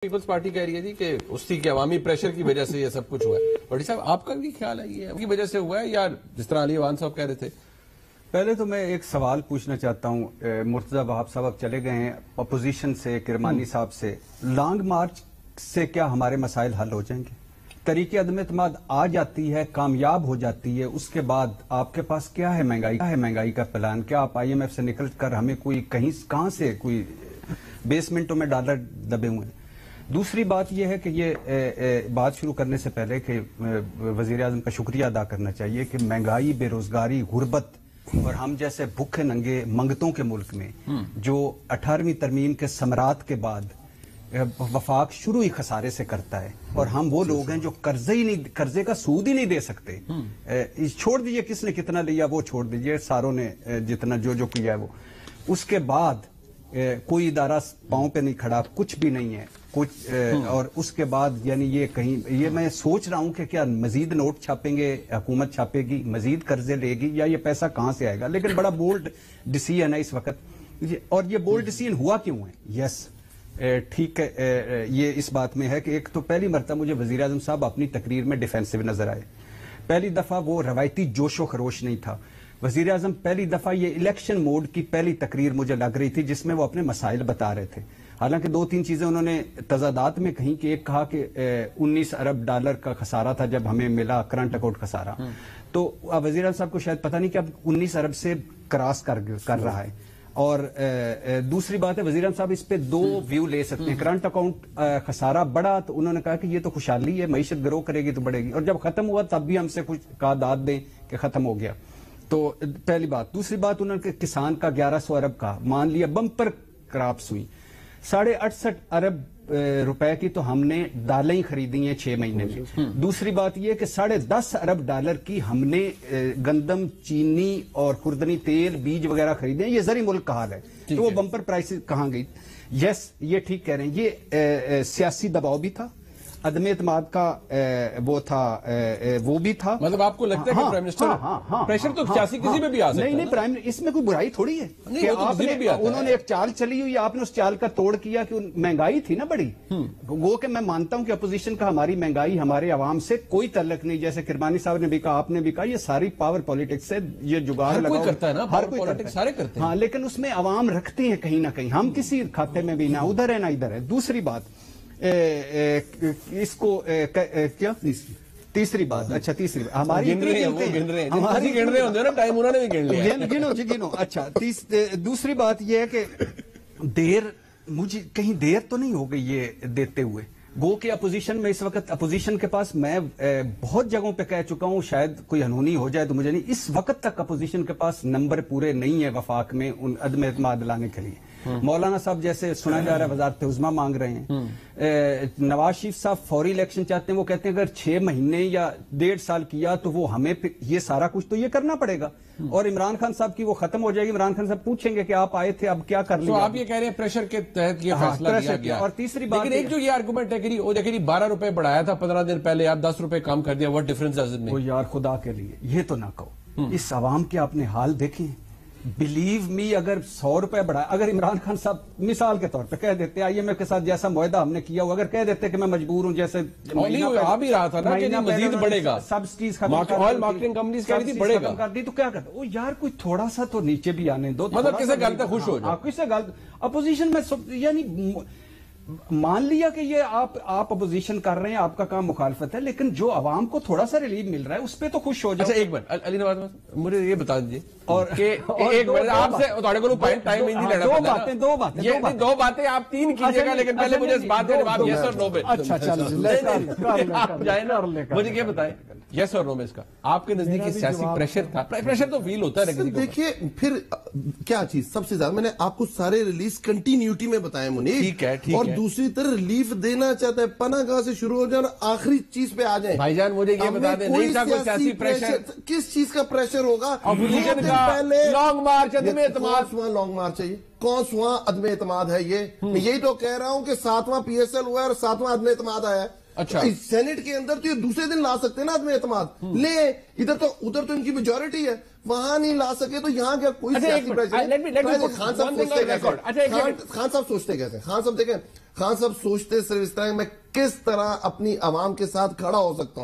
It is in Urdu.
پیپلز پارٹی کہہ رہی ہے جی کہ اسی کے عوامی پریشر کی وجہ سے یہ سب کچھ ہوا ہے. بڑی صاحب آپ کا بھی خیال ہے یہ کی وجہ سے ہوا ہے یا جس طرح علی وان صاحب کہہ رہے تھے؟ پہلے تو میں ایک سوال پوچھنا چاہتا ہوں. مرتضی وہاب صاحب اب چلے گئے ہیں اپوزیشن سے, کرمانی صاحب سے. لانگ مارچ سے کیا ہمارے مسائل حل ہو جائیں گے؟ طریقے عدم اعتماد آ جاتی ہے, کامیاب ہو جاتی ہے, اس کے بعد آپ کے پاس کیا ہے مہنگائی کا پلان؟ کیا آپ آئی ایم ایف سے نکل کر ہمیں کوئی کہاں سے کوئی بیسمنٹوں میں ڈالر دبے ہوئے ہیں؟ دوسری بات یہ ہے کہ یہ بات شروع کرنے سے پہلے کہ وزیر اعظم کا شکریہ ادا کرنا چاہیے کہ مہنگائی, بے روزگاری, غربت اور ہم جیسے بھوکے ننگے منگتوں کے ملک میں جو 18ویں ترمیم کے ثمرات کے بعد وفاق شروع ہی خسارے سے کرتا ہے, اور ہم وہ لوگ ہیں جو قرضے کا سود ہی نہیں دے سکتے. چھوڑ دیجئے کس نے کتنا لیا وہ چھوڑ دیجئے, ساروں نے جتنا جو کیا ہے وہ. اس کے بعد کوئی ادارہ پاؤں پہ نہیں کھڑا, کچھ بھی نہیں ہے کچھ. اور اس کے بعد یعنی یہ میں سوچ رہا ہوں کہ کیا مزید نوٹ چھاپیں گے, حکومت چھاپے گی, مزید قرضے لے گی, یا یہ پیسہ کہاں سے آئے گا؟ لیکن بڑا بولڈ ڈیسیژن ہے اس وقت, اور یہ بولڈ ڈیسیژن ہوا کیوں ہے؟ یس ٹھیک ہے, یہ اس بات میں ہے کہ ایک تو پہلی مرتبہ مجھے وزیر اعظم صاحب اپنی تقریر میں ڈیفینسو نظر آئے. پہلی دفعہ وہ روایتی جوش و خروش نہیں تھا. وزیر اعظم پہلی دفعہ یہ الیکشن موڈ کی پہلی تقریر مجھے لگ رہی تھی جس میں وہ اپنے مسائل بتا رہے تھے. حالانکہ 2-3 چیزیں انہوں نے تضادات میں کہیں کہ ایک کہا کہ 19 ارب ڈالر کا خسارہ تھا جب ہمیں ملا کرنٹ اکاؤنٹ خسارہ, تو وزیر اعظم صاحب کو شاید پتہ نہیں کہ اب 19 ارب سے کراس کر رہا ہے. اور دوسری بات ہے وزیر اعظم صاحب اس پہ 2 ویو لے سکتے ہیں. کرنٹ اکاؤنٹ خسارہ بڑا تو انہوں نے کہا کہ یہ تو خوشحالی ہے, معیشت گرو کرے گی تو بڑھے گی, اور جب ختم ہوا تب بھی ہم سے کچھ کہا داد دیں کہ ختم ہو گیا. تو پہلی بات. دوسری بات انہوں نے کسان کا 1100 ارب کا مان لیا, بمپر کراپس ہوئی. 68.5 ارب روپے کی تو ہم نے دالیں ہی خریدی ہیں 6 مہینے میں. دوسری بات یہ کہ 10.5 ارب ڈالر کی ہم نے گندم, چینی اور خوردنی تیل, بیج وغیرہ خریدے ہیں. یہ زرعی ملک کا حال ہے, تو وہ بمپر پرائسز کہاں گئی؟ یس یہ ٹھیک کہہ رہے ہیں, یہ سیاسی دباؤ بھی تھا, عدم اعتماد کا وہ تھا, وہ بھی تھا. مطلب آپ کو لگتا ہے کہ پرائم منسٹر پریشر تو سیاسی کسی میں بھی آ سکتا ہے؟ نہیں, اس میں کوئی برائی تھوڑی ہے کہ انہوں نے ایک چال چلی ہوئی, آپ نے اس چال کا توڑ کیا کہ مہنگائی تھی نا بڑی. وہ کہ میں مانتا ہوں کہ اپوزیشن کا ہماری مہنگائی ہمارے عوام سے کوئی تعلق نہیں, جیسے کرمانی صاحب نے بھی کہا, آپ نے بھی کہا, یہ ساری پاور پالیٹکس ہے, یہ جگاڑ ہر کوئی کرتا ہے نا, ہر کوئی سارے کرتے ہیں. ہاں, لیکن اس میں عوام رکھتے ہیں کہیں نہ کہیں, ہم کسی کھاتے میں بھی نہ ادھر ہے نہ ادھر ہے. دوسری بات اس کو کیا تیسری بات, اچھا تیسری بات ہماری گنو. اچھا دوسری بات یہ ہے کہ مجھے کہیں دیر تو نہیں ہو گئی یہ دیتے ہوئے. گو کہ اپوزیشن میں اس وقت, اپوزیشن کے پاس, میں بہت جگہوں پہ کہہ چکا ہوں, شاید کوئی انہونی ہو جائے تو مجھے نہیں, اس وقت تک اپوزیشن کے پاس نمبر پورے نہیں ہے وفاق میں ان عدم اعتماد لانے کے لیے. مولانا صاحب جیسے سنا جا رہا ہے وزارت عظمیٰ مانگ رہے ہیں, نواز شریف صاحب فوری الیکشن چاہتے ہیں, وہ کہتے ہیں اگر 6 مہینے یا 1.5 سال کیا تو وہ ہمیں یہ سارا کچھ تو یہ کرنا پڑے گا. اور عمران خان صاحب کی وہ ختم ہو جائے گی, عمران خان صاحب پوچھیں گے کہ آپ آئے تھے اب کیا کر لیا. تو آپ یہ کہہ رہے ہیں پریشر کے تحت یہ فیصلہ لیا گیا. اور تیسری بات, لیکن ایک جو یہ آرگومنٹ ہے کہ وہ دیکھیں 12 روپے بڑھایا تھا 15 دن پہلے, آپ 10 روپے کم کر دیا, what difference does it make? وہ یار خدا کے لیے یہ تو نہ کہو. اس عوام کے آپ نے حال دیکھیں, بلیو می, اگر 100 روپے بڑھا, اگر عمران خان صاحب مثال کے طور پہ کہہ دیتے آئی ایم ایف کے ساتھ جیسا معاہدہ ہم نے کیا ہوا, اگر کہہ دیتے کہ میں مجبور ہوں, جیسے آ بھی رہا تھا نا کہ مزید بڑھے گا, سبسڈیز آئل مارکیٹنگ کمپنیز کہہ رہی تھی بڑھے گا, کر دی تو کیا کرتا. وہ یار کوئی تھوڑا سا تو نیچے بھی آنے دو, مطلب کسی گل تک خوش ہو جائے, کسی گل. اپوزیشن میں یعنی مان لیا کہ یہ آپ اپوزیشن کر رہے ہیں, آپ کا کام مخالفت ہے, لیکن جو عوام کو تھوڑا سا ریلیف مل رہا ہے اس پہ تو خوش ہو جائے. اچھا ایک منٹ علی نواز مجھے یہ بتا دیجیے, اور ایک منٹ آپ سے ٹائم نہیں, دو باتیں آپ 3 کیجیے گا, لیکن پہلے مجھے اس بات کے جواب یس اور نو میں. اچھا جائے نا, مجھے یہ بتائیں یس اور نو میں اس کا آپ کے نزدیک سیاسی پریشر تھا؟ پریشر تو فیل ہوتا ہے. دیکھیے پھر کیا چیز سب سے زیادہ, میں نے آپ کو سارے ریلیز کنٹینیوٹی میں بتائے منیر, ٹھیک ہے, اور دوسری طرف ریلیف دینا چاہتا ہے, پناہ گاہ سے شروع ہو جائے اور آخری چیز پہ آ جائیں. بھائی جان مجھے یہ بتا دیں, نہیں تھا کوئی سیاسی پریشر؟ کس چیز کا پریشر ہوگا؟ اپوزیشن کا لانگ مارچ, عدم اعتماد. لانگ مارچ چاہیے, کون سواں عدم اعتماد ہے یہ؟ میں یہی تو کہہ رہا ہوں کہ 7واں PSL ہوا ہے اور 7واں عدم اعتماد آیا ہے. اچھا سینٹ کے اندر تو یہ دوسرے دن لا سکتے ہیں نا عدم اعتماد، لے ادھر تو ان کی میجورٹی ہے، وہاں نہیں لا سکے تو یہاں کیا کوئی سیاسی پریشر؟ خان صاحب سوچتے کیسے؟ خان صاحب سوچتے کیسے؟ خان صاحب دیکھیں، خان صاحب سوچتے صرف اس طرح میں کس طرح اپنی عوام کے ساتھ کھڑا ہو سکتا ہوں۔